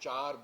$4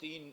3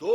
2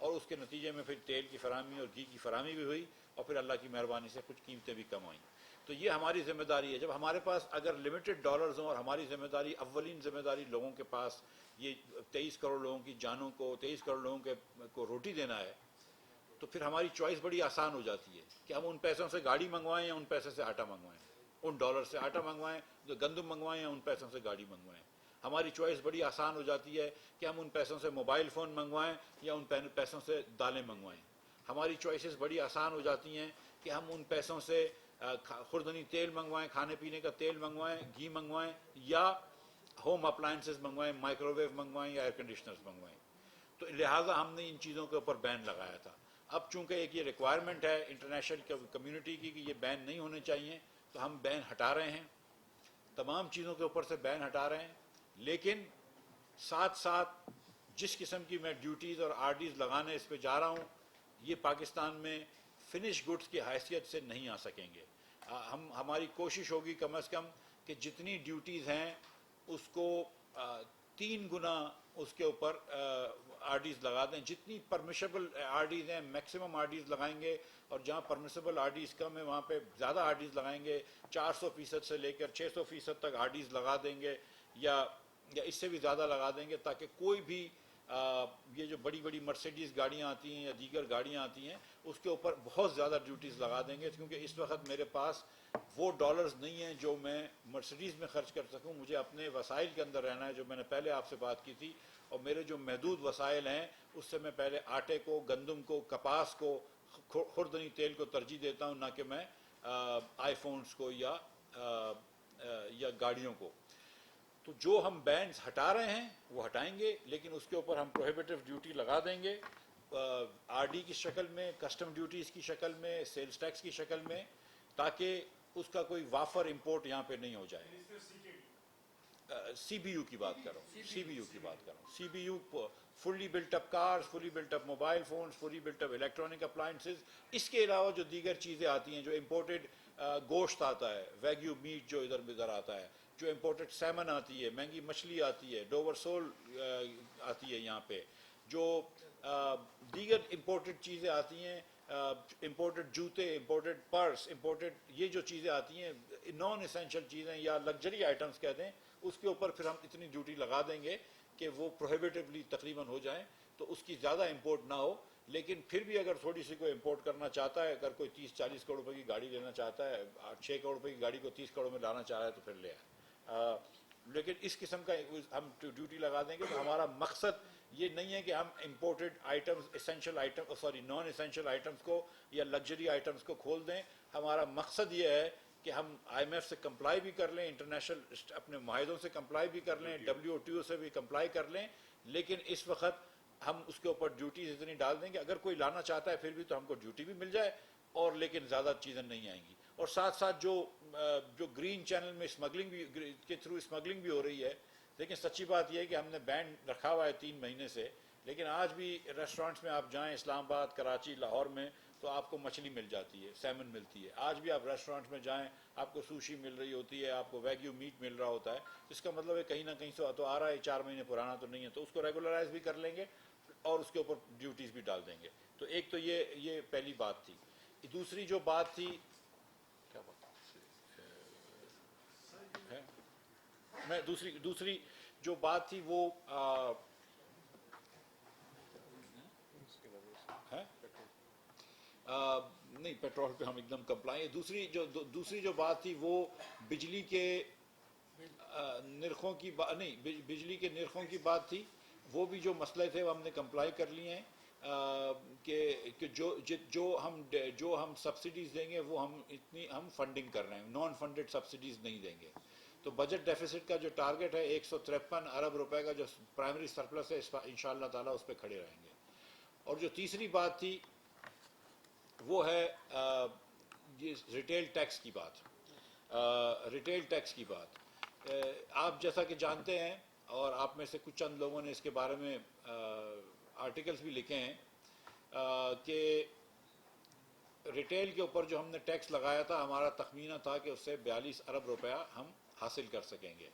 اور اس کے نتیجے میں پھر تیل کی فراہمی اور گھی کی فراہمی بھی ہوئی، اور پھر اللہ کی مہربانی سے کچھ قیمتیں بھی کم آئیں۔ تو یہ ہماری ذمہ داری ہے، جب ہمارے پاس اگر لمیٹڈ ڈالرز ہوں اور ہماری ذمہ داری، اولین ذمہ داری لوگوں کے پاس یہ 23 کروڑ لوگوں کی جانوں کو، 23 کروڑ لوگوں کو روٹی دینا ہے، تو پھر ہماری چوائس بڑی آسان ہو جاتی ہے کہ ہم ان پیسوں سے گاڑی منگوائیں یا ان پیسے سے آٹا منگوائیں، ان ڈالر سے آٹا منگوائیں، جو گندم منگوائیں یا ان پیسوں سے گاڑی منگوائیں۔ ہماری چوائس بڑی آسان ہو جاتی ہے کہ ہم ان پیسوں سے موبائل فون منگوائیں یا ان پیسوں سے دالیں منگوائیں۔ ہماری چوائسیز بڑی آسان ہو جاتی ہیں کہ ہم ان پیسوں سے خوردنی تیل منگوائیں، کھانے پینے کا تیل منگوائیں، گھی منگوائیں، یا ہوم اپلائنسز منگوائیں، مائکرو ویو منگوائیں یا ایئر کنڈیشنرز منگوائیں۔ تو لہٰذا ہم نے ان چیزوں کے اوپر بین لگایا تھا۔ اب چونکہ ایک یہ ریکوائرمنٹ ہے انٹرنیشنل کمیونٹی کی کہ یہ بین نہیں ہونے چاہیے، تو ہم بین ہٹا رہے ہیں، تمام چیزوں کے اوپر سے بین ہٹا رہے ہیں، لیکن ساتھ ساتھ جس قسم کی میں ڈیوٹیز اور آر ڈیز لگانے اس پہ جا رہا ہوں، یہ پاکستان میں فنش گڈس کی حیثیت سے نہیں آ سکیں گے۔ ہماری کوشش ہوگی کم از کم کہ جتنی ڈیوٹیز ہیں اس کو 3 گنا اس کے اوپر آر ڈیز لگا دیں، جتنی پرمیشبل آر ڈیز ہیں میکسیمم آر ڈیز لگائیں گے، اور جہاں پرمیشبل آر ڈیز کم ہے وہاں پہ زیادہ آر ڈیز لگائیں گے، 400% سے لے کر 600% تک آر ڈیز لگا دیں گے، یا اس سے بھی زیادہ لگا دیں گے، تاکہ کوئی بھی یہ جو بڑی بڑی مرسیڈیز گاڑیاں آتی ہیں یا دیگر گاڑیاں آتی ہیں اس کے اوپر بہت زیادہ ڈیوٹیز لگا دیں گے، کیونکہ اس وقت میرے پاس وہ ڈالرز نہیں ہیں جو میں مرسیڈیز میں خرچ کر سکوں۔ مجھے اپنے وسائل کے اندر رہنا ہے، جو میں نے پہلے آپ سے بات کی تھی، اور میرے جو محدود وسائل ہیں اس سے میں پہلے آٹے کو، گندم کو، کپاس کو، خوردنی تیل کو ترجیح دیتا ہوں، نہ کہ میں آئی فونز کو یا گاڑیوں کو۔ تو جو ہم بینز ہٹا رہے ہیں وہ ہٹائیں گے، لیکن اس کے اوپر ہم پروہیبیٹو ڈیوٹی لگا دیں گے، آر ڈی کی شکل میں، کسٹم ڈیوٹیز کی شکل میں، سیلز ٹیکس کی شکل میں، تاکہ اس کا کوئی وافر امپورٹ یہاں پہ نہیں ہو جائے۔ سی بی یو کی بات کر رہا ہوں، سی بی یو کی بات کر رہا ہوں، C B U fully built up cars, fully built up mobile phones, fully built up electronic appliances, اس کے علاوہ جو دیگر چیزیں آتی ہیں، جو امپورٹڈ گوشت آتا ہے، ویگیو میٹ جو ادھر آتا ہے، جو امپورٹڈ سیمن آتی ہے، مہنگی مچھلی آتی ہے، ڈوور سول آتی ہے یہاں پہ، جو دیگر امپورٹڈ چیزیں آتی ہیں، امپورٹڈ جوتے، امپورٹڈ پرس، امپورٹڈ یہ جو چیزیں آتی ہیں نان اسینشل چیزیں یا لگژری آئٹمس کہتے ہیں، اس کے اوپر پھر ہم اتنی ڈیوٹی لگا دیں گے کہ وہ پروہیبیٹیولی تقریباً ہو جائیں، تو اس کی زیادہ امپورٹ نہ ہو۔ لیکن پھر بھی اگر تھوڑی سی کوئی امپورٹ کرنا چاہتا ہے، اگر کوئی 30-40 کروڑ روپے کی گاڑی لینا چاہتا ہے، 6 کروڑ روپے کی گاڑی کو 30 کروڑ میں لانا چاہ رہا ہے تو پھر لے آئے، لیکن اس قسم کا ہم ڈیوٹی لگا دیں گے۔ تو ہمارا مقصد یہ نہیں ہے کہ ہم imported items, essential item naan essential items کو یا لگژری آئٹمس کو کھول دیں۔ ہمارا مقصد یہ ہے کہ ہم آئی ایم ایف سے کمپلائی بھی کر لیں، انٹرنیشنل اپنے معاہدوں سے کمپلائی بھی کر لیں، WTO سے بھی کمپلائی کر لیں، لیکن اس وقت ہم اس کے اوپر ڈیوٹیز اتنی ڈال دیں کہ اگر کوئی لانا چاہتا ہے پھر بھی تو ہم کو ڈیوٹی بھی مل جائے، اور لیکن زیادہ چیزیں نہیں آئیں گی۔ اور ساتھ ساتھ جو گرین چینل میں اسمگلنگ بھی کے تھرو اسمگلنگ بھی ہو رہی ہے، لیکن سچی بات یہ ہے کہ ہم نے بین رکھا ہوا ہے 3 مہینے سے، لیکن آج بھی ریسٹورینٹس میں آپ جائیں اسلام آباد، کراچی، لاہور میں، تو آپ کو مچھلی مل جاتی ہے، سیمن ملتی ہے۔ آج بھی آپ ریسٹورینٹس میں جائیں آپ کو سوشی مل رہی ہوتی ہے، آپ کو ویگیو میٹ مل رہا ہوتا ہے، اس کا مطلب ہے کہیں نہ کہیں سے تو آ رہا ہے، 4 مہینے پرانا تو نہیں ہے، تو اس کو ریگولرائز بھی کر لیں گے اور اس کے اوپر ڈیوٹیز بھی ڈال دیں گے۔ تو ایک تو یہ پہلی بات تھی۔ دوسری جو بات تھی، کیا بات ہے، میں دوسری جو بات تھی وہ ہے نہیں، پیٹرول پہ ہم ایک دم کمپلائی ہیں۔ دوسری جو بات تھی وہ بجلی کے نرخوں کی نہیں، بجلی کے نرخوں کی بات تھی۔ وہ بھی جو مسئلے تھے وہ ہم نے کمپلائی کر لیے ہیں، کہ جو ہم سبسڈیز دیں گے وہ ہم فنڈنگ کر رہے ہیں، نان فنڈڈ سبسڈیز نہیں دیں گے۔ تو بجٹ ڈیفیسٹ کا جو ٹارگٹ ہے 153 ارب روپے کا جو پرائمری سرپلس ہے، انشاءاللہ تعالیٰ اس پہ کھڑے رہیں گے۔ اور جو تیسری بات تھی وہ ہے یہ ریٹیل ٹیکس کی بات۔ ریٹیل ٹیکس کی بات آپ جیسا کہ جانتے ہیں، اور آپ میں سے کچھ چند لوگوں نے اس کے بارے میں آرٹیکلز بھی لکھے ہیں، کہ ریٹیل کے اوپر جو ہم نے ٹیکس لگایا تھا، ہمارا تخمینہ تھا کہ اس سے 42 ارب روپیہ ہم حاصل کر سکیں گے۔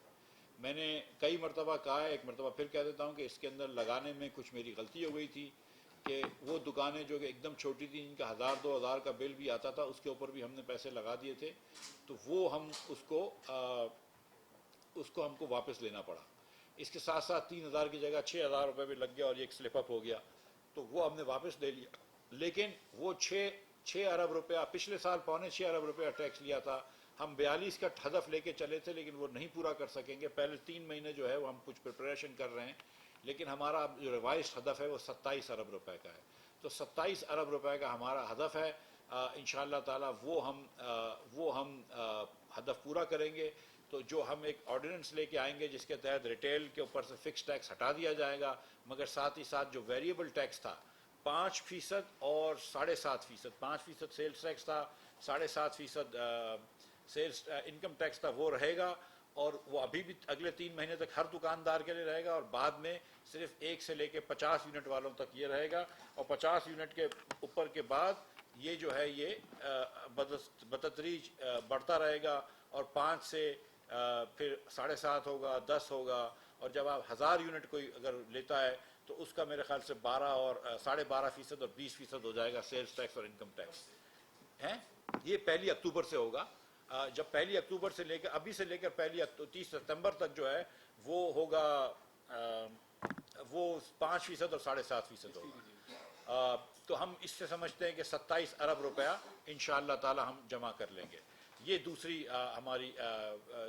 میں نے کئی مرتبہ کہا ہے، ایک مرتبہ پھر کہہ دیتا ہوں کہ اس کے اندر لگانے میں کچھ میری غلطی ہو گئی تھی، کہ وہ دکانیں جو کہ ایک دم چھوٹی تھیں، ان کا 1000-2000 کا بل بھی آتا تھا، اس کے اوپر بھی ہم نے پیسے لگا دیے تھے، تو وہ ہم اس کو ہم کو واپس لینا پڑا۔ اس کے ساتھ ساتھ 3000 کی جگہ 6000 روپے بھی لگ گیا اور یہ ایک سلپ اپ ہو گیا، تو وہ ہم نے واپس لے لیا۔ لیکن وہ 6 ارب روپیہ پچھلے سال 6.25 ارب روپیہ ٹیکس لیا تھا، ہم 42 کا ہدف لے کے چلے تھے، لیکن وہ نہیں پورا کر سکیں گے۔ پہلے 3 مہینے جو ہے وہ ہم کچھ پریپریشن کر رہے ہیں، لیکن ہمارا جو ریوائزڈ ہدف ہے وہ 27 ارب روپے کا ہے۔ تو 27 ارب روپے کا ہمارا ہدف ہے، انشاءاللہ تعالی وہ ہم ہدف پورا کریں گے۔ تو جو ہم ایک آرڈیننس لے کے آئیں گے جس کے تحت ریٹیل کے اوپر سے فکس ٹیکس ہٹا دیا جائے گا، مگر ساتھ ہی ساتھ جو ویریبل ٹیکس تھا 5% اور 7.5%، 5% سیلز ٹیکس تھا، 7.5% سیلز انکم ٹیکس تھا، وہ رہے گا، اور وہ ابھی بھی اگلے 3 مہینے تک ہر دکاندار کے لیے رہے گا، اور بعد میں صرف 1 سے لے کے 50 یونٹ والوں تک یہ رہے گا، اور 50 یونٹ کے اوپر کے بعد یہ جو ہے یہ بتدریج بڑھتا رہے گا، اور 5 سے پھر 7.5 ہوگا، 10 ہوگا، اور جب آپ 1000 یونٹ کوئی اگر لیتا ہے تو اس کا میرے خیال سے 12 اور 12.5% اور 20% ہو جائے گا سیلز ٹیکس اور انکم ٹیکس ہیں۔ یہ 1 اکتوبر سے ہوگا۔ جب 1 اکتوبر سے لے کر ابھی سے لے کر 30 ستمبر تک جو ہے وہ ہوگا، وہ 5% اور 7.5% ہوگا۔ تو ہم اس سے سمجھتے ہیں کہ 27 ارب روپیہ انشاءاللہ تعالی ہم جمع کر لیں گے۔ یہ دوسری ہماری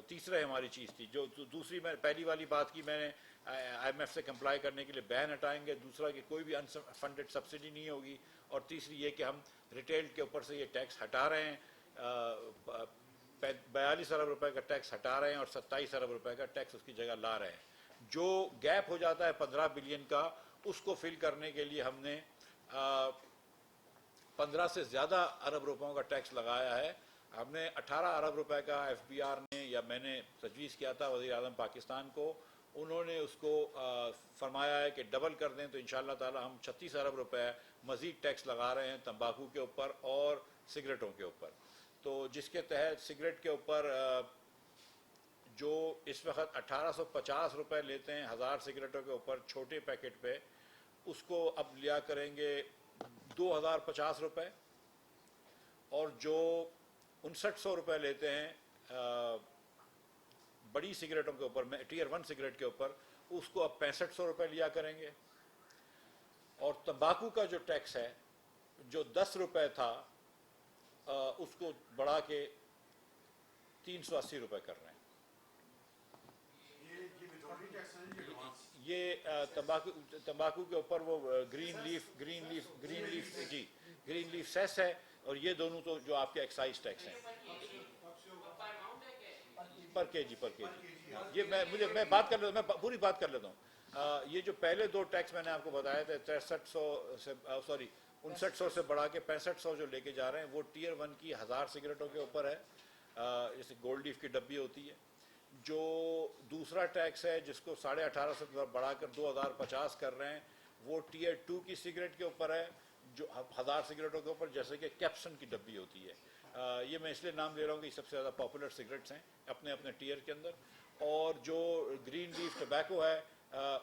تیسرا ہماری چیز تھی۔ جو دوسری میں پہلی والی بات کی میں نے آئی ایم ایف سے کمپلائی کرنے کے لیے بین ہٹائیں گے، دوسرا کہ کوئی بھی ان فنڈڈ سبسڈی نہیں ہوگی، اور تیسری یہ کہ ہم ریٹیل کے اوپر سے یہ ٹیکس ہٹا رہے ہیں، 42 ارب روپے کا ٹیکس ہٹا رہے ہیں، اور 27 ارب روپے کا ٹیکس اس کی جگہ لا رہے ہیں۔ جو گیپ ہو جاتا ہے 15 بلین کا، اس کو فل کرنے کے لیے ہم نے 15 سے زیادہ ارب روپوں کا ٹیکس لگایا ہے۔ ہم نے 18 ارب روپے کا ایف بی آر نے یا میں نے تجویز کیا تھا وزیر اعظم پاکستان کو، انہوں نے اس کو فرمایا ہے کہ ڈبل کر دیں، تو انشاءاللہ تعالی ہم 36 ارب روپے مزید ٹیکس لگا رہے ہیں تمباکو کے اوپر اور سگریٹوں کے اوپر۔ تو جس کے تحت سگریٹ کے اوپر جو اس وقت 1850 روپے لیتے ہیں 1000 سگریٹوں کے اوپر چھوٹے پیکٹ پہ، اس کو اب لیا کریں گے 2050 روپے، اور جو 5900 روپے لیتے ہیں بڑی سگریٹوں کے اوپر، ٹیئر 1 سگریٹ کے اوپر، اس کو اب 6500 روپے لیا کریں گے۔ اور تمباکو کا جو ٹیکس ہے جو 10 روپے تھا، اس کو بڑھا کے 380 روپے کر رہے ہیں۔ یہ تمباکو کے اوپر وہ گرین لیف سیس ہے، اور یہ دونوں تو جو آپ کے ایکسائز ٹیکس ہیں پر کے جی۔ یہ میں بات کر لیتا ہوں، میں پوری بات کر لیتا ہوں۔ یہ جو پہلے 2 ٹیکس میں نے آپ کو بتایا تھے 6900 سے بڑھا کے 6500 جو لے کے جا رہے ہیں، وہ ٹیئر 1 کی 1000 سگریٹوں کے اوپر ہے، جیسے گولڈ لیف کی ڈبی ہوتی ہے۔ جو دوسرا ٹیکس ہے جس کو 1850 سے بڑھا کر 2050 کر رہے ہیں، وہ ٹیئر 2 کی سگریٹ کے اوپر ہے، جو 1000 سگریٹوں کے اوپر، جیسے کہ کیپسن کی ڈبی ہوتی ہے۔ یہ میں اس لیے نام لے رہا ہوں کہ یہ سب سے زیادہ پاپولر سگریٹس ہیں اپنے اپنے ٹیئر کے اندر۔ اور جو گرین لیف ٹبیکو ہے،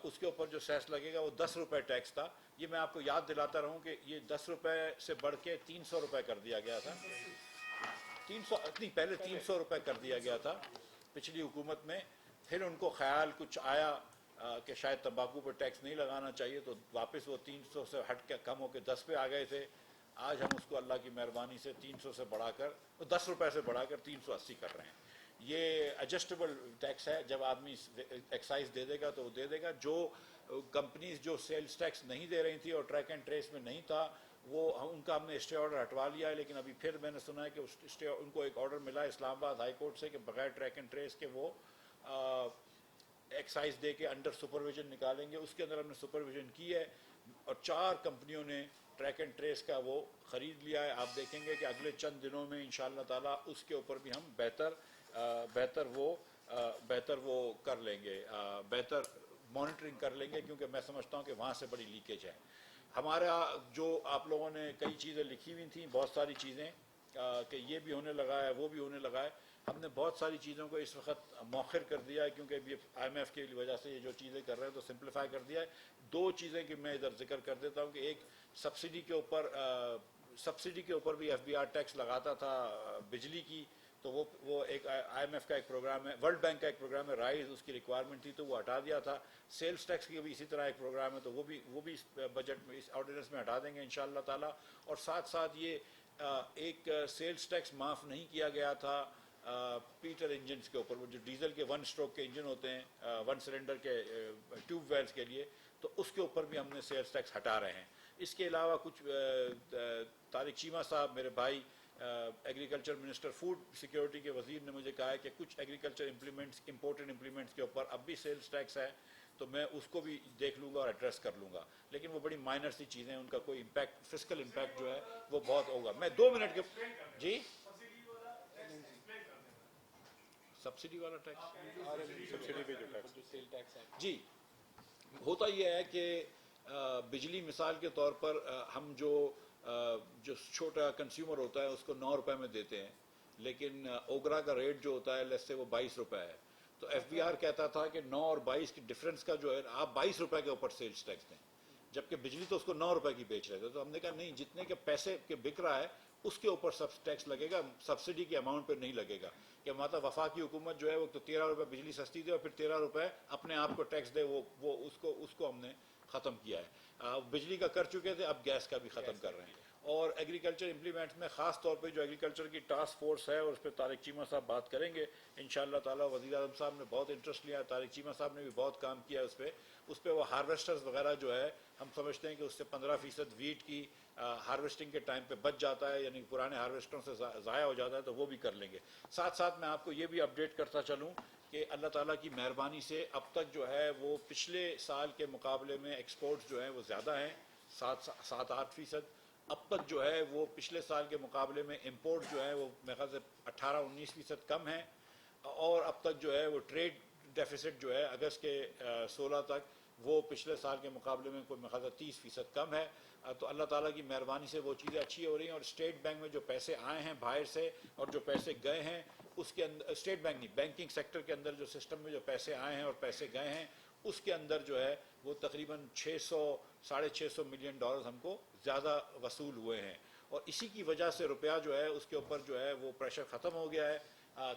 اس کے اوپر جو سیس لگے گا وہ 10 روپے ٹیکس تھا۔ یہ میں آپ کو یاد دلاتا رہوں کہ یہ 10 روپے سے بڑھ کے 300 روپے کر دیا گیا تھا، 300 روپے کر دیا گیا تھا پچھلی حکومت میں۔ پھر ان کو خیال کچھ آیا کہ شاید تمباکو پر ٹیکس نہیں لگانا چاہیے، تو واپس وہ 300 سے ہٹ کے کم ہو کے 10 پہ آ گئے تھے۔ آج ہم اس کو اللہ کی مہربانی سے 300 سے بڑھا کر 10 روپے سے بڑھا کر 380 کر رہے ہیں۔ یہ ایڈجسٹیبل ٹیکس ہے، جب آدمی ایکسائز دے دے گا تو وہ دے دے گا۔ جو کمپنیز جو سیلز ٹیکس نہیں دے رہی تھی اور ٹریک اینڈ ٹریس میں نہیں تھا، وہ ان کا ہم نے اسٹے آرڈر ہٹوا لیا ہے، لیکن ابھی پھر میں نے سنا ہے کہ ان کو ایک آرڈر ملا ہے اسلام آباد ہائی کورٹ سے کہ بغیر ٹریک اینڈ ٹریس کے وہ ایکسائز دے کے انڈر سپرویژن نکالیں گے۔ اس کے اندر ہم نے سپرویژن کی ہے، اور 4 کمپنیوں نے ٹریک اینڈ ٹریس کا وہ خرید لیا ہے۔ آپ دیکھیں گے کہ اگلے چند دنوں میں انشاءاللہ تعالیٰ اس کے اوپر بھی ہم بہتر وہ کر لیں گے، بہتر مانیٹرنگ کر لیں گے، کیونکہ میں سمجھتا ہوں کہ وہاں سے بڑی لیکیج ہے۔ ہمارا جو آپ لوگوں نے کئی چیزیں لکھی ہوئی تھیں، بہت ساری چیزیں کہ یہ بھی ہونے لگا ہے وہ بھی ہونے لگا ہے، ہم نے بہت ساری چیزوں کو اس وقت مؤخر کر دیا ہے کیونکہ یہ آئی ایم ایف کی وجہ سے یہ جو چیزیں کر رہے ہیں تو سمپلیفائی کر دیا ہے. دو چیزیں کہ میں ادھر ذکر کر دیتا ہوں کہ ایک سبسڈی کے اوپر بھی ایف بی آر ٹیکس لگاتا تھا بجلی کی, تو وہ ایک آئی ایم ایف کا ایک پروگرام ہے, ورلڈ بینک کا ایک پروگرام ہے رائز, اس کی ریکوائرمنٹ تھی تو وہ ہٹا دیا تھا. سیلز ٹیکس کی بھی اسی طرح ایک پروگرام ہے تو وہ بھی اس بجٹ میں اس آرڈیننس میں ہٹا دیں گے انشاءاللہ تعالی. اور ساتھ ساتھ یہ ایک سیلز ٹیکس معاف نہیں کیا گیا تھا پیٹر انجنز کے اوپر, وہ جو ڈیزل کے 1 اسٹروک کے انجن ہوتے ہیں 1 سلنڈر کے ٹیوب ویلز کے لیے, تو اس کے اوپر بھی ہم نے سیلز ٹیکس ہٹا رہے ہیں. اس کے علاوہ کچھ طارق چیمہ صاحب میرے بھائی ایگریکلچر منسٹر فوڈ سیکیورٹی کے وزیر نے مجھے کہا ہے کہ کچھ ایگریکلچر امپلیمنٹس امپورٹڈ امپلیمنٹس کے اوپر اب بھی سیلز ٹیکس ہے, تو میں اس کو بھی دیکھ لوں گا اور ایڈریس کر لوں گا. لیکن وہ بڑی مائنر سی چیزیں ہیں, ان کا کوئی امپیکٹ فسکل امپیکٹ جو ہے وہ بہت ہوگا. میں 2 منٹ کے جی سبسڈی والا ٹیکس جی ہوتا یہ ہے کہ بجلی مثال کے طور پر ہم جو چھوٹا کنزیومر ہوتا ہے اس کو 9 روپے میں دیتے ہیں, لیکن اوگرا کا ریٹ جو ہوتا ہے لیس سے وہ 22 روپے ہے. تو ایف بی آر کہتا تھا کہ 9 اور 22 کی ڈفرینس کا جو ہے آپ 22 روپے کے اوپر سیلز ٹیکس دیں, جبکہ بجلی تو اس کو 9 روپے کی بیچ رہے تھے. تو ہم نے کہا نہیں, جتنے کے پیسے کے بک رہا ہے اس کے اوپر سب ٹیکس لگے گا, سبسڈی کے اماؤنٹ پہ نہیں لگے گا. کہ مطلب وفاقی حکومت جو ہے وہ تو 13 روپے بجلی سستی دے اور پھر 13 روپے اپنے آپ کو ٹیکس دے, وہ اس کو ہم نے ختم کیا ہے. بجلی کا کر چکے تھے, اب گیس کا بھی ختم کر رہے ہیں. اور ایگریکلچر امپلیمنٹس میں خاص طور پہ جو ایگریکلچر کی ٹاسک فورس ہے, اور اس پہ طارق چیمہ صاحب بات کریں گے انشاءاللہ تعالی. وزیر اعظم صاحب نے بہت انٹرسٹ لیا, طارق چیمہ صاحب نے بھی بہت کام کیا اس پہ وہ ہارویسٹرز وغیرہ جو ہے ہم سمجھتے ہیں کہ اس سے 15% ویٹ کی ہارویسٹنگ کے ٹائم پہ بچ جاتا ہے, یعنی پرانے ہارویسٹروں سے ضائع ہو جاتا ہے, تو وہ بھی کر لیں گے. ساتھ ساتھ میں آپ کو یہ بھی اپڈیٹ کرتا چلوں کہ اللہ تعالیٰ کی مہربانی سے اب تک جو ہے وہ پچھلے سال کے مقابلے میں ایکسپورٹس جو ہیں وہ زیادہ ہیں 7-8%. اب تک جو ہے وہ پچھلے سال کے مقابلے میں امپورٹ جو ہے وہ میرے خیال سے 18-19% کم ہے. اور اب تک جو ہے وہ ٹریڈ ڈیفیسٹ جو ہے اگست کے 16 تک وہ پچھلے سال کے مقابلے میں کوئی میرے خیال سے 30% کم ہے. تو اللہ تعالیٰ کی مہربانی سے وہ چیزیں اچھی ہو رہی ہیں. اور اسٹیٹ بینک میں جو پیسے آئے ہیں باہر سے اور جو پیسے گئے ہیں اس کے اندر, اسٹیٹ بینک نہیں, بینکنگ سیکٹر کے اندر جو سسٹم میں جو پیسے آئے ہیں اور پیسے گئے ہیں اس کے اندر جو ہے وہ تقریباً $600-650 ملین ہم کو زیادہ وصول ہوئے ہیں. اور اسی کی وجہ سے روپیہ جو ہے اس کے اوپر جو ہے وہ پریشر ختم ہو گیا ہے.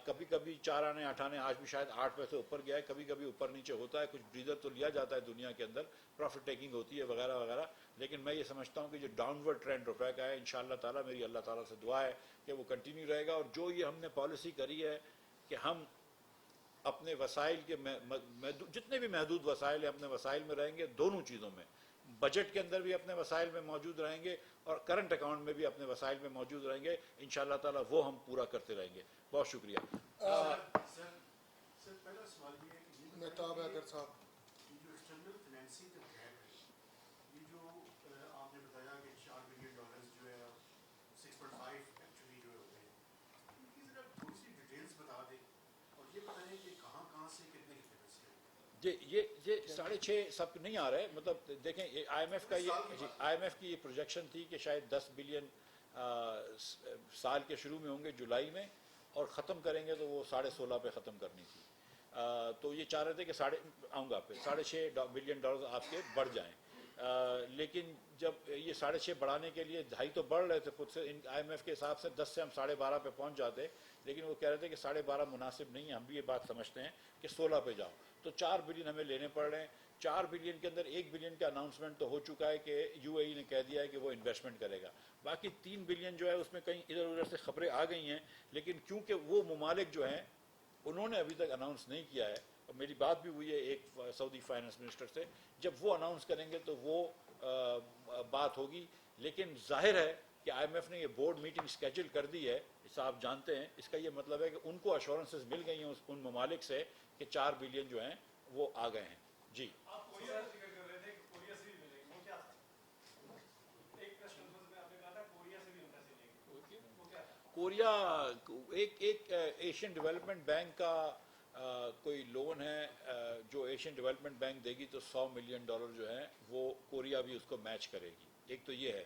کبھی کبھی 4 آنے 8 آنے, آج بھی شاید 8 پیسے اوپر گیا ہے, کبھی کبھی اوپر نیچے ہوتا ہے, کچھ بریدر تو لیا جاتا ہے دنیا کے اندر, پروفٹ ٹیکنگ ہوتی ہے وغیرہ وغیرہ. لیکن میں یہ سمجھتا ہوں کہ جو ڈاؤن ورڈ ٹرینڈ روپے کا ہے انشاءاللہ تعالیٰ میری اللہ تعالیٰ سے دعا ہے کہ وہ کنٹینیو رہے گا. اور جو یہ ہم نے پالیسی کری ہے کہ ہم اپنے وسائل کے جتنے بھی محدود وسائل ہیں اپنے وسائل میں رہیں گے, دونوں چیزوں میں, بجٹ کے اندر بھی اپنے وسائل میں موجود رہیں گے اور کرنٹ اکاؤنٹ میں بھی اپنے وسائل میں موجود رہیں گے انشاءاللہ تعالیٰ, وہ ہم پورا کرتے رہیں گے. بہت شکریہ. سر پہلا سوال یہ ہے کہ مہتاب اگر صاحب یہ جو ایکسٹرنل فائنینسنگ کا گیپ ہے, یہ جو آپ نے بتایا کہ $4 بلین جو ہے 6.5 ایکچولی جو ہوتے ہیں, ان کی ذرا تھوڑی سی ڈیٹیلس بتا دیں اور یہ بتائیں کہ کہاں کہاں سے کتنے کتنے پیسے آئیں. یہ 6.5 سب نہیں آ رہے, مطلب دیکھیں آئی ایم ایف کا آئی ایم ایف کی یہ پروجیکشن تھی کہ شاید 10 بلین سال کے شروع میں ہوں گے جولائی میں, اور ختم کریں گے تو وہ 16.5 پہ ختم کرنی تھی. تو یہ چاہ رہے تھے کہ آؤں گا پہ $6.5 بلین آپ کے بڑھ جائیں. لیکن جب یہ 6.5 بڑھانے کے لیے 2.5 تو بڑھ رہے تھے خود سے, آئی ایم ایف کے حساب سے 10 سے ہم 12.5 پہ پہنچ جاتے, لیکن وہ کہہ رہے تھے کہ 12.5 مناسب نہیں ہے, ہم بھی یہ بات سمجھتے ہیں کہ 16 پہ جاؤ. تو 4 بلین ہمیں لینے پڑ رہے ہیں. 4 بلین کے اندر 1 بلین کا اناؤنسمنٹ تو ہو چکا ہے کہ یو اے ای نے کہہ دیا ہے کہ وہ انویسٹمنٹ کرے گا. باقی 3 بلین جو ہے اس میں کہیں ادھر ادھر سے خبریں آ گئی ہیں, لیکن کیونکہ وہ ممالک جو ہیں انہوں نے ابھی تک اناؤنس نہیں کیا ہے, اور میری بات بھی ہوئی ہے ایک سعودی فائنانس منسٹر سے, جب وہ اناؤنس کریں گے تو وہ بات ہوگی. لیکن ظاہر ہے کہ آئی ایم ایف نے یہ بورڈ میٹنگ اسکیجول کر دی ہے, اس آپ جانتے ہیں, اس کا یہ مطلب ہے کہ ان کو ایشورنسز مل گئی ہیں ان ممالک سے کہ 4 بلین جو ہیں وہ آ گئے ہیں. جی آپ کوریا کا ذکر کر رہے تھے کہ کوریا سے بھی ملیں گے, وہ کیا تھا؟ ایک پریس کانفرنس میں آپ نے کہا تھا کوریا سے بھی ہم پیسے لیں گے, وہ کیا تھا؟ کوریا ایک ایشین ڈیولپمنٹ بینک کا کوئی لون ہے جو ایشین ڈیولپمنٹ بینک دے گی, تو $100 ملین جو ہیں وہ کوریا بھی اس کو میچ کرے گی. ایک تو یہ ہے.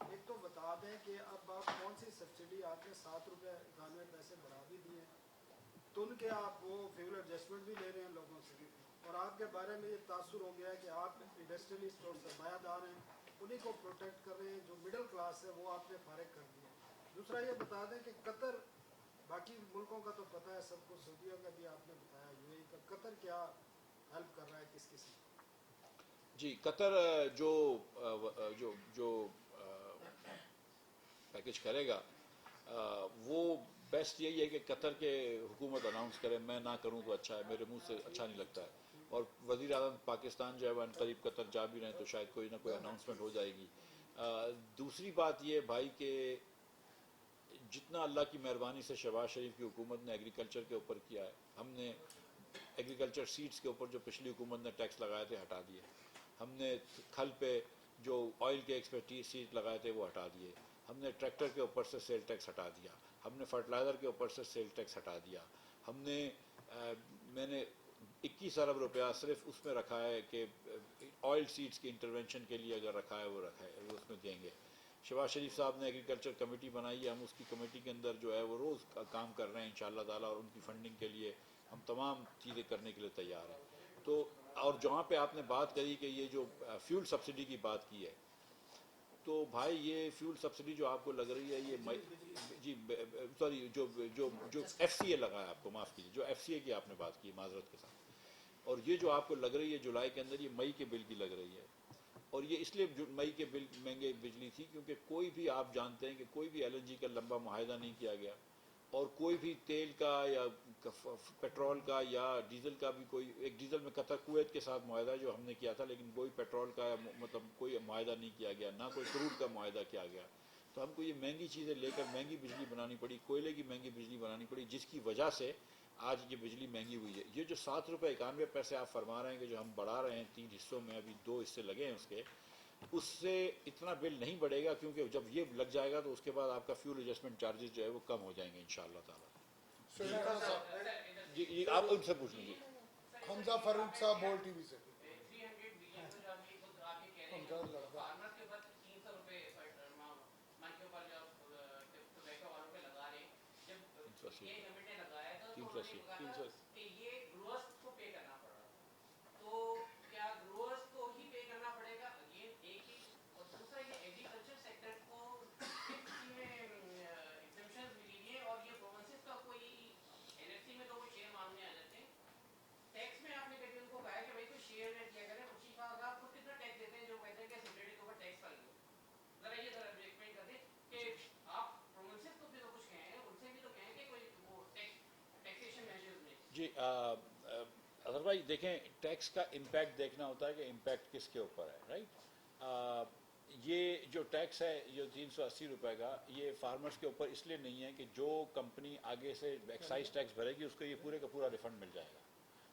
ایک تو بتا دیں کہ اب آپ کون سی سبسڈی آپ نے 7 روپے 91 پیسے بڑھا بھی دیے، تن کے آپ وہ فیول ایڈجسٹمنٹ بھی لے رہے ہیں لوگوں سے، اور آپ کے بارے میں یہ تاثر ہو گیا ہے کہ آپ انڈسٹریلسٹ اور سرمایہ دار ہیں، انہیں کو پروٹیکٹ کر رہے ہیں، جو مڈل کلاس ہے وہ آپ نے فارغ کر دیا۔ دوسرا یہ بتا دیں کہ قطر، باقی ملکوں کا تو پتہ ہے سب کو، سعودیہ کا بھی آپ نے بتایا، یو اے کا، قطر کیا ہیلپ کر رہا ہے کس قسم؟ جی قطر جو جو جو پیکج کرے گا وہ بیسٹ یہی ہے کہ قطر کے حکومت اناؤنس کرے، میں نہ کروں تو اچھا ہے، میرے منہ سے اچھا نہیں لگتا ہے، اور وزیر اعظم پاکستان جو ہے وہ قریب قطر جا بھی رہے ہیں تو شاید کوئی نہ کوئی اناؤنسمنٹ ہو جائے گی۔ دوسری بات یہ بھائی کہ جتنا اللہ کی مہربانی سے شہباز شریف کی حکومت نے ایگریکلچر کے اوپر کیا ہے، ہم نے ایگریکلچر سیڈز کے اوپر جو پچھلی حکومت نے ٹیکس لگائے تھے ہٹا دیے، ہم نے کھل پہ جو آئل کے ایکسپرٹیز لگائے تھے وہ ہٹا دیے، ہم نے ٹریکٹر کے اوپر سے سیل ٹیکس ہٹا دیا، ہم نے فرٹیلائزر کے اوپر سے سیل ٹیکس ہٹا دیا، ہم نے میں نے 21 ارب روپیہ صرف اس میں رکھا ہے کہ آئل سیڈز کی انٹرونشن کے لیے اگر رکھا ہے وہ رکھا ہے وہ اس میں دیں گے۔ شہباز شریف صاحب نے ایگریکلچر کمیٹی بنائی ہے، ہم اس کی کمیٹی کے اندر جو ہے وہ روز کام کر رہے ہیں انشاءاللہ تعالیٰ، اور ان کی فنڈنگ کے لیے ہم تمام چیزیں کرنے کے لیے تیار ہیں۔ تو اور جہاں پہ آپ نے بات کری کہ یہ جو فیول سبسڈی کی بات کی ہے، تو بھائی یہ فیول سبسڈی جو آپ کو لگ رہی ہے یہ جی سوری جو جو جو ایف سی اے لگا ہے، آپ کو معاف کیجیے، جو ایف سی اے کی آپ نے بات کی معذرت کے ساتھ، اور یہ جو آپ کو لگ رہی ہے جولائی کے اندر، یہ مئی کے بل کی لگ رہی ہے، اور یہ اس لیے مئی کے بل مہنگے بجلی تھی کیونکہ کوئی بھی آپ جانتے ہیں کہ کوئی بھی ایل این جی کا لمبا معاہدہ نہیں کیا گیا، اور کوئی بھی تیل کا یا پیٹرول کا یا ڈیزل کا بھی کوئی، ایک ڈیزل میں قطر کویت کے ساتھ معاہدہ جو ہم نے کیا تھا، لیکن کوئی پیٹرول کا مطلب کوئی معاہدہ نہیں کیا گیا، نہ کوئی کروڈ کا معاہدہ کیا گیا، تو ہم کو یہ مہنگی چیزیں لے کر مہنگی بجلی بنانی پڑی، کوئلے کی مہنگی بجلی بنانی پڑی، جس کی وجہ سے آج یہ بجلی مہنگی ہوئی ہے۔ یہ جو 7 روپے 91 پیسے آپ فرما رہے ہیں کہ جو ہم بڑھا رہے ہیں 3 حصوں میں، ابھی 2 حصے لگے ہیں اس سے اتنا بل نہیں بڑھے گا، کیونکہ جب یہ لگ جائے گا تو اس کے بعد آپ کا فیول ایڈجسٹمنٹ چارجز جو ہے وہ کم ہو جائیں گے انشاءاللہ تعالیٰ۔ جی آپ ان سے پوچھ لیجیے۔ حمزہ فاروق صاحب بول ٹی وی سے۔ جی اظہر بھائی دیکھیں، ٹیکس کا امپیکٹ دیکھنا ہوتا ہے کہ امپیکٹ کس کے اوپر ہے، رائٹ؟ یہ جو ٹیکس ہے جو 380 روپے کا، یہ فارمرز کے اوپر اس لیے نہیں ہے کہ جو کمپنی آگے سے ایکسائز ٹیکس بھرے گی اس کو یہ پورے کا پورا ریفنڈ مل جائے گا،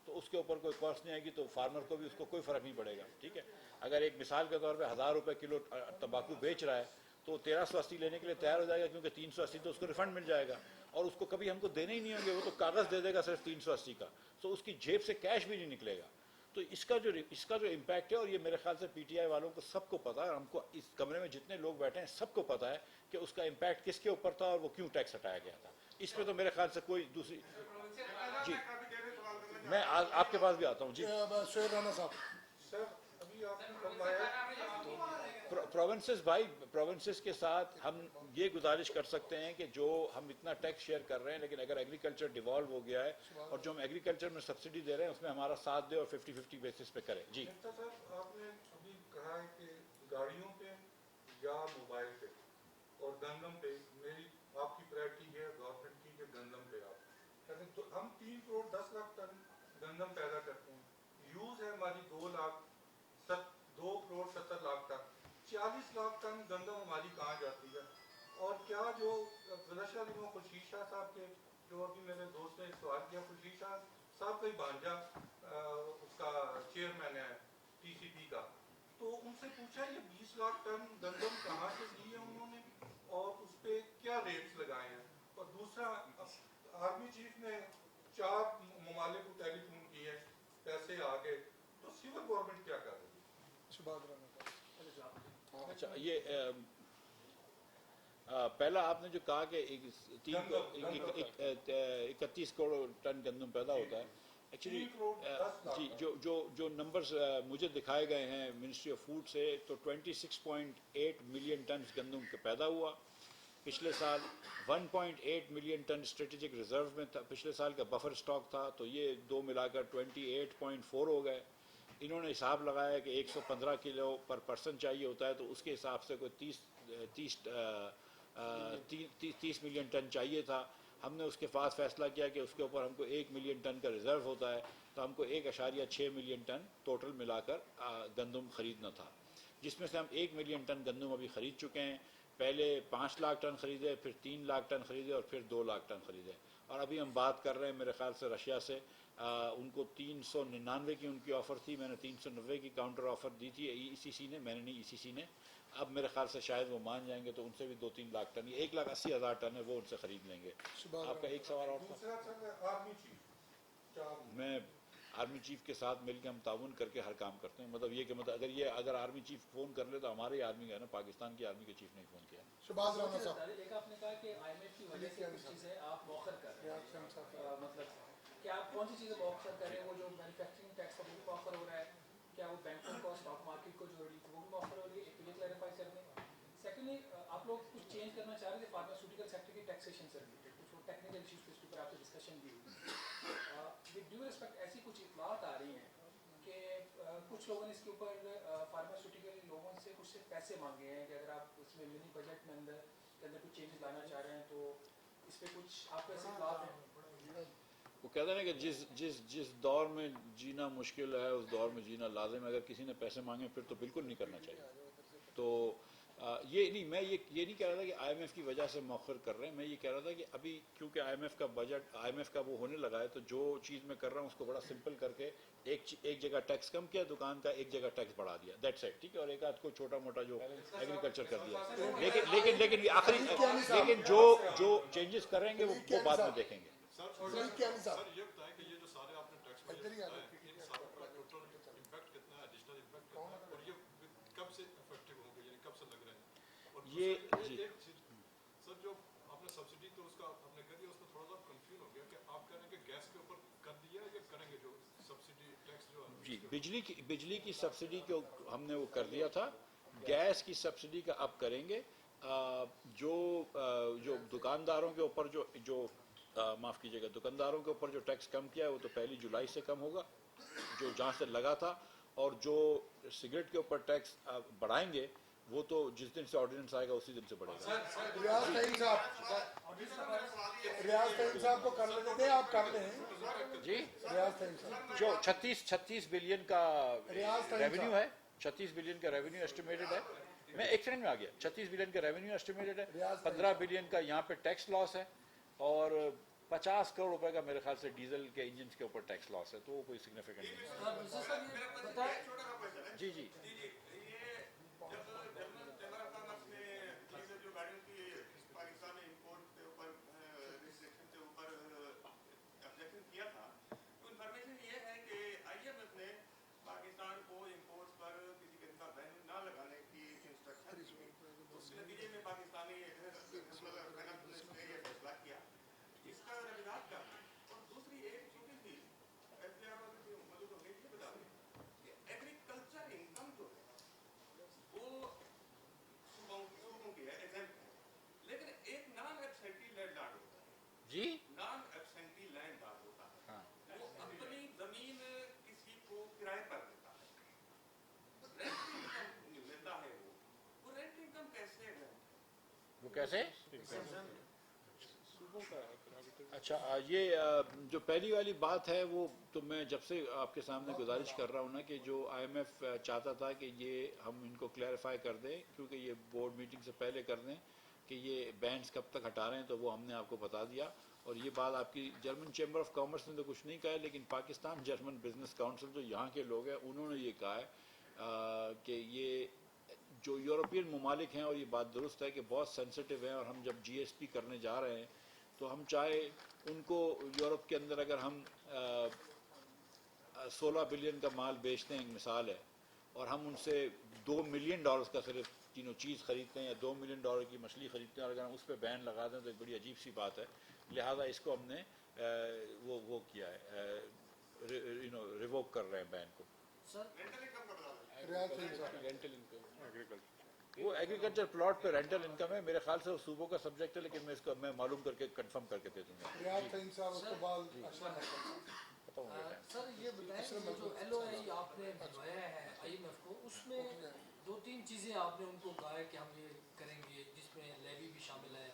تو اس کے اوپر کوئی کاسٹ نہیں آئے گی، تو فارمر کو بھی اس کو کوئی فرق نہیں پڑے گا، ٹھیک ہے؟ اگر ایک مثال کے طور پہ 1000 روپے کلو تمباکو بیچ رہا ہے تو 1380 لینے کے لیے تیار ہو جائے گا، کیونکہ 380 تو اس کو ریفنڈ مل جائے گا، اور اس کو کبھی ہم کو دینے ہی نہیں ہوں گے، وہ تو کاغذ دے دے گا صرف 380 کا، تو اس کی جیب سے کیش بھی نہیں نکلے گا۔ تو اس کا جو امپیکٹ ہے، اور یہ میرے خیال سے پی ٹی آئی والوں کو سب کو پتا ہے، اور ہم کو اس کمرے میں جتنے لوگ بیٹھے ہیں سب کو پتا ہے کہ اس کا امپیکٹ کس کے اوپر تھا اور وہ کیوں ٹیکس ہٹایا گیا تھا، اس پہ تو میرے خیال سے کوئی دوسری۔ جی میں آپ کے پاس بھی آتا ہوں۔ جی شعیب رانا صاحب۔ سر ابھی آپ نے فرمایا پروونسز بھائی، پروونسز کے ساتھ ہم یہ گزارش کر سکتے ہیں کہ جو ہم اتنا ٹیکس شیئر کر رہے ہیں، لیکن اگر ایگریکلچر ڈیوالو ہو گیا ہے اور جو ہم ایگریکلچر میں سبسڈی دے رہے ہیں اس میں ہمارا ساتھ دے اور 50-50 بیسس پہ کرے۔ جی صاحب آپ نے ابھی کہا ہے کہ گاڑیوں پہ یا موبائل پہ اور گندم پہ میری آپ کی پرائرٹی ہے گورنمنٹ کی کہ گندم پہ آپ کہتے ہیں، تو ہم 3 کروڑ 10 لاکھ ٹن گندم پیدا کرتے ہیں، یوز ہے ہماری 2 کروڑ 70 لاکھ ٹن، 40 لاکھ ٹن گندم ہماری کہاں جاتی ہے؟ اور کیا جو گزشتہ دنوں خورشید شاہ صاحب کے، جو ابھی میرے دوست نے سوال کیا، خورشید شاہ صاحب کا ہی بھانجا اس کا چیئرمین ہے ٹی سی پی کا، تو ان سے پوچھا یہ 20 لاکھ ٹن گندم کہاں سے لی ہے انہوں نے اور اس پہ کیا ریٹس لگائے ہیں؟ اور دوسرا، آرمی چیف نے 4 ممالک کو ٹیلی فون کی ہے، پیسے آ گئے، تو سول گورنمنٹ کیا کر رہی ہے؟ شہباز رانا صاحب۔ اچھا، یہ پہلا آپ نے جو کہا کہ 31 کروڑ ٹن گندم پیدا ہوتا ہے، ایکچولی 3 کروڑ 10 لاکھ جی جو نمبرز مجھے دکھائے گئے ہیں منسٹری آف فوڈ سے، تو 26.8 ملین ٹنز گندم کا پیدا ہوا پچھلے سال. 1.8 ملین ٹن اسٹریٹجک ریزرو میں تھا، پچھلے سال کا بفر اسٹاک تھا، تو یہ دو ملا کر 28.4 ہو گئے. انہوں نے حساب لگایا کہ 115 کلو پر پرسن چاہیے ہوتا ہے، تو اس کے حساب سے کوئی 30 ملین ٹن چاہیے تھا. ہم نے اس کے بعد فیصلہ کیا کہ اس کے اوپر ہم کو 1 ملین ٹن کا ریزرو ہوتا ہے، تو ہم کو 1.6 ملین ٹن ٹوٹل ملا کر گندم خریدنا تھا، جس میں سے ہم 1 ملین ٹن گندم ابھی خرید چکے ہیں. پہلے 5 لاکھ ٹن خریدے، پھر 3 لاکھ ٹن خریدے، اور پھر 2 لاکھ ٹن خریدے. اور ابھی ہم بات کر رہے ہیں میرے خیال سے رشیا سے، ان کو 399 کی ان کی آفر تھی، میں نے 390 کی کاؤنٹر آفر دی تھی ECC نے، میں نے نہیں ECC نے. اب میرے خیال سے شاید وہ مان جائیں گے، تو ان سے بھی 2-3 لاکھ ٹن، 1,80,000 ٹن ہے وہ ان سے خرید لیں گے. آپ کا ایک سوال اور تھا. دوسرا سر آرمی چیف میں آرمی چیف کے ساتھ مل کے ہم تعاون کر کے ہر کام کرتے ہیں. مطلب یہ کہ اگر آرمی چیف فون کر لے تو ہمارے آرمی کا ہے نا، پاکستان کی آرمی کے چیف نے فون کیا. شہباز رانا صاحب. ایک آپ نے کہا کہ IMF کی وجہ سے کچھ چیزیں آپ مؤخر کر رہے ہیں، مطلب کہ آپ کون سی چیزیں مؤخر کر رہے ہیں؟ وہ جو مینوفیکچرنگ ٹیکس کا وہ بھی مؤخر ہو رہا ہے، کیا وہ بینکوں کو اسٹاک مارکیٹ کو جو ہو رہی تھی وہ بھی مؤخر ہو رہی ہے؟ ایک تو یہ کلیریفائی کر دیں. سیکنڈلی آپ لوگ کچھ چینج کرنا چاہ رہے تھے فارماسیوٹیکل سیکٹر کی ٹیکسیشن سے ریلیٹڈ، کچھ وہ ٹیکنیکل ایشوز کے اس کے اوپر آپ سے ڈسکشن بھی ہوئی. ود ڈیو ریسپیکٹ ایسی کچھ اطلاعات آ رہی ہیں کہ کچھ لوگوں نے اس کے اوپر فارماسیوٹیکل لوگوں سے کچھ سے پیسے مانگے ہیں کہ اگر آپ اس میں منی بجٹ میں اندر کچھ چینجز لانا چاہ رہے ہیں تو اس پہ کچھ آپ کو ایسی اطلاعات ہیں؟ وہ کہتے ہیں کہ جس دور میں جینا مشکل ہے اس دور میں جینا لازم ہے. اگر کسی نے پیسے مانگے پھر تو بالکل نہیں کرنا چاہیے. تو یہ نہیں، میں یہ نہیں کہہ رہا تھا کہ IMF کی وجہ سے مؤخر کر رہے ہیں. میں یہ کہہ رہا تھا کہ ابھی کیونکہ IMF کا بجٹ، IMF کا وہ ہونے لگا ہے، تو جو چیز میں کر رہا ہوں اس کو بڑا سمپل کر کے ایک جگہ ٹیکس کم کیا دکان کا، ایک جگہ ٹیکس بڑھا دیا، دیٹس اٹ. ٹھیک ہے، اور ایک آدھ کو چھوٹا موٹا جو ایگریکلچر کر دیا. لیکن آخری لیکن جو چینجز کریں گے وہ بعد میں دیکھیں گے. سر یہ بتائیں کہ یہ جو سارے آپ نے ٹیکس ان ساروں کا ٹوٹل امپیکٹ کتنا ہے، ایڈیشنل امپیکٹ کتنا ہے، اور یہ کب سے افیکٹو ہوں گے، یعنی کب سے لگ رہے ہیں؟ اور ایک چیز سر، جو آپ نے سبسڈی تو اس کا آپ نے کر دیا، اس میں تھوڑا سا کنفیوژن ہو گیا کہ آپ کہہ رہے ہیں کہ گیس کے اوپر کر دیا یا کریں گے جو سبسڈی ٹیکس جو جی بجلی کی سبسڈی کو ہم نے وہ کر دیا تھا. گیس کی سبسڈی کا اب کریں گے. جو دکانداروں کے اوپر جو معاف کیجیے گا، دکانداروں کے اوپر جو ٹیکس کم کیا ہے وہ تو 1 جولائی سے کم ہوگا، جو جہاں سے لگا تھا. اور جو سگریٹ کے اوپر ٹیکس بڑھائیں گے وہ تو جس دن سے آرڈیننس آئے گا اسی دن سے بڑھے گا. ریاض تیم صاحب کو کر لیتے تھے، آپ کر لیں. جی ریاض تیم صاحب جو 36 بلین کا ریونیو ہے، 36 بلین کا ریونیو ایسٹیمیٹڈ ہے. میں ایک سیکنڈ میں آ گیا. 36 بلین کا ریونیو ایسٹیمیٹڈ ہے، 15 بلین کا یہاں پہ ٹیکس لاس ہے، اور 50 کروڑ روپے کا میرے خیال سے ڈیزل کے انجنس کے اوپر ٹیکس لاس ہے. تو وہ کوئی سگنیفیکنٹ نہیں ہے. جی جی جی نان ایبسینٹی لینڈ لارڈ ہوتا ہے، وہ اپنی زمین کسی کو کرائے پر دیتا ہے، رینٹ انکم لیتا ہے. وہ رینٹ انکم کیسے ہے؟ وہ کیسے؟ اچھا، یہ جو پہلی والی بات ہے وہ تو میں جب سے آپ کے سامنے گزارش کر رہا ہوں نا کہ جو IMF چاہتا تھا کہ یہ ہم ان کو کلیریفائی کر دیں، کیونکہ یہ بورڈ میٹنگ سے پہلے کر دیں کہ یہ بینڈز کب تک ہٹا رہے ہیں، تو وہ ہم نے آپ کو بتا دیا. اور یہ بات آپ کی جرمن چیمبر آف کامرس نے تو کچھ نہیں کہا ہے، لیکن پاکستان جرمن بزنس کاؤنسل جو یہاں کے لوگ ہیں انہوں نے یہ کہا ہے کہ یہ جو یورپین ممالک ہیں، اور یہ بات درست ہے کہ بہت سینسٹیو ہیں، اور ہم جب GSP کرنے جا رہے ہیں تو ہم چاہے ان کو یورپ کے اندر اگر ہم 16 بلین کا مال بیچتے ہیں، ایک مثال ہے، اور ہم ان سے $2 ملین کا صرف چیز خریدتے ہیں یا $2 ملین کی مچھلی خریدتے ہیں اور اگر ہم اس پہ بین لگا دیں تو ایک بڑی عجیب سی بات ہے. لہٰذا اس کو ہم نے وہ کیا ہے ریووک کر رہے ہیں بین کو. وہ ایگریکلچر پلاٹ پہ رینٹل انکم ہے, میرے خیال سے وہ صوبوں کا سبجیکٹ ہے, لیکن میں اس کو میں معلوم کر کے کنفرم کر کے دے دوں گا. سر یہ بتائیں کہ جو ایل او آئی آپ نے بھجوایا ہے آئی ایم ایف کو, اس میں 2-3 چیزیں آپ نے ان کو کہا ہے کہ ہم یہ کریں گے, جس میں لیوی بھی شامل ہے,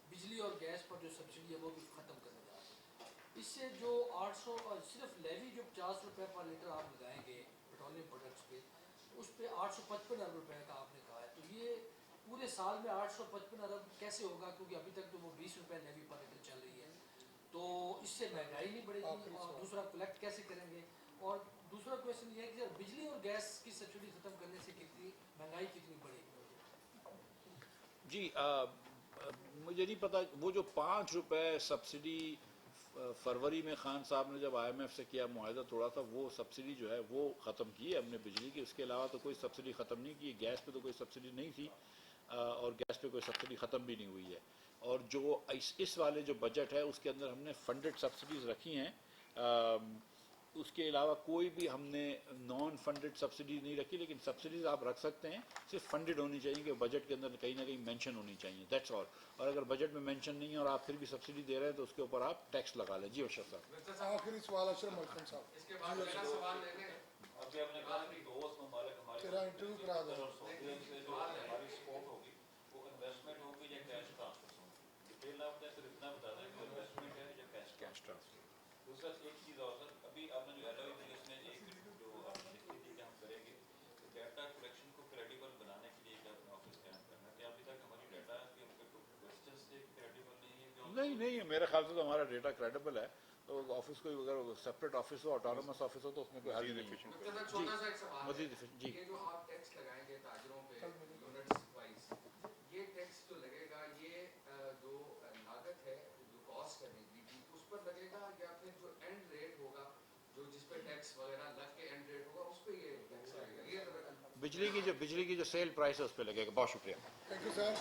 بجلی اور گیس پر جو سبسڈی ہے وہ بھی ختم کرنے جا رہے ہیں. اس سے جو 800 صرف لیوی جو $50 پر لیٹر آپ لگائیں گے پیٹرولیم پروڈکٹس پہ, اس پہ 855 ارب روپے کا آپ نے کہا ہے. تو یہ پورے سال میں 855 ارب کیسے ہوگا, کیونکہ ابھی تک تو وہ $20 لیوی پر لیٹر چل رہی ہے, تو اس سے مہنگائی نہیں بڑھے گی, اور دوسرا کلیکٹ کیسے کریں گے. اور دوسرا کویشچن یہ ہے کہ بجلی اور گیس کی سبسڈی ختم کرنے سے کتنی مہنگائی کتنی بڑھے گی. جی مجھے نہیں پتا, وہ جو $5 سبسڈی فروری میں خان صاحب نے جب آئی ایم ایف سے کیا معاہدہ توڑا تھا, وہ سبسڈی جو ہے وہ ختم کی ہے ہم نے بجلی کی. اس کے علاوہ تو کوئی سبسڈی ختم نہیں کی. گیس پہ تو کوئی سبسڈی نہیں تھی, اور گیس پہ کوئی سبسڈی ختم بھی نہیں ہوئی ہے. اور جو اس والے جو بجٹ ہے اس کے اندر ہم نے فنڈڈ سبسڈیز رکھی ہیں, اس کے علاوہ کوئی بھی ہم نے نان فنڈڈ سبسڈیز نہیں رکھی. لیکن سبسڈیز آپ رکھ سکتے ہیں, صرف فنڈڈ ہونی چاہیے کہ بجٹ کے اندر کہیں نہ کہیں مینشن ہونی چاہیے, دیٹس آل. اور اگر بجٹ میں مینشن نہیں ہے اور آپ پھر بھی سبسڈی دے رہے ہیں تو اس کے اوپر آپ ٹیکس لگا لیں. جی اشرف صاحب. آخری سوال اشرف ملکن صاحب. اس کے بعد میرا سوال لے لیں. ابھی آپ نے کہا کہ دوست ممالک ہمارے تیرا انٹرویو کرا دیں. ہماری سپورٹ ہوگی وہ انویسٹمنٹ ہوگی یا کیش ٹرانسفر ہوگی. ڈیٹیل آپ نے صرف اتنا بتا دیں کہ انویسٹمنٹ ہے یا کیش ٹرانسفر. دوسرا ایک چیز اور سر, ابھی آپ نے جو ایل او ای اس میں ایک جو آپ نے لکھی تھی کہ ہم کریں گے ڈیٹا کلیکشن کو کریڈیبل بنانے کے لیے کہ اپنا آفس قائم کرنا ہے. کہ ابھی تک ہماری ڈیٹا کے اوپر کوشچنس تھے کریڈیبل نہیں ہے. نہیں, میرے خیال سے تو ہمارا ڈیٹا کریڈیبل ہے. تو آفس کوئی اگر سپریٹ آفس ہو, آٹونومس آفس ہو, تو اس میں کوئی حل نہیں ہے. چھوٹا سا ایک سوال مزید جی, یہ جو آپ ٹیکس لگائیں گے تاجروں پہ یونٹس وائز, یہ ٹیکس جو لگے گا یہ جو لاگت ہے جو کاسٹ ہے بجلی کی اس پر لگے گا, یا پھر جو اینڈ ریٹ ہوگا جو جس پہ ٹیکس وغیرہ لگ کے اینڈ ریٹ ہوگا اس پہ یہ ٹیکس لگے گا. یہ بجلی کی جو سیل پرائس ہے اس پہ لگے گا. بہت شکریہ. Thank you sir.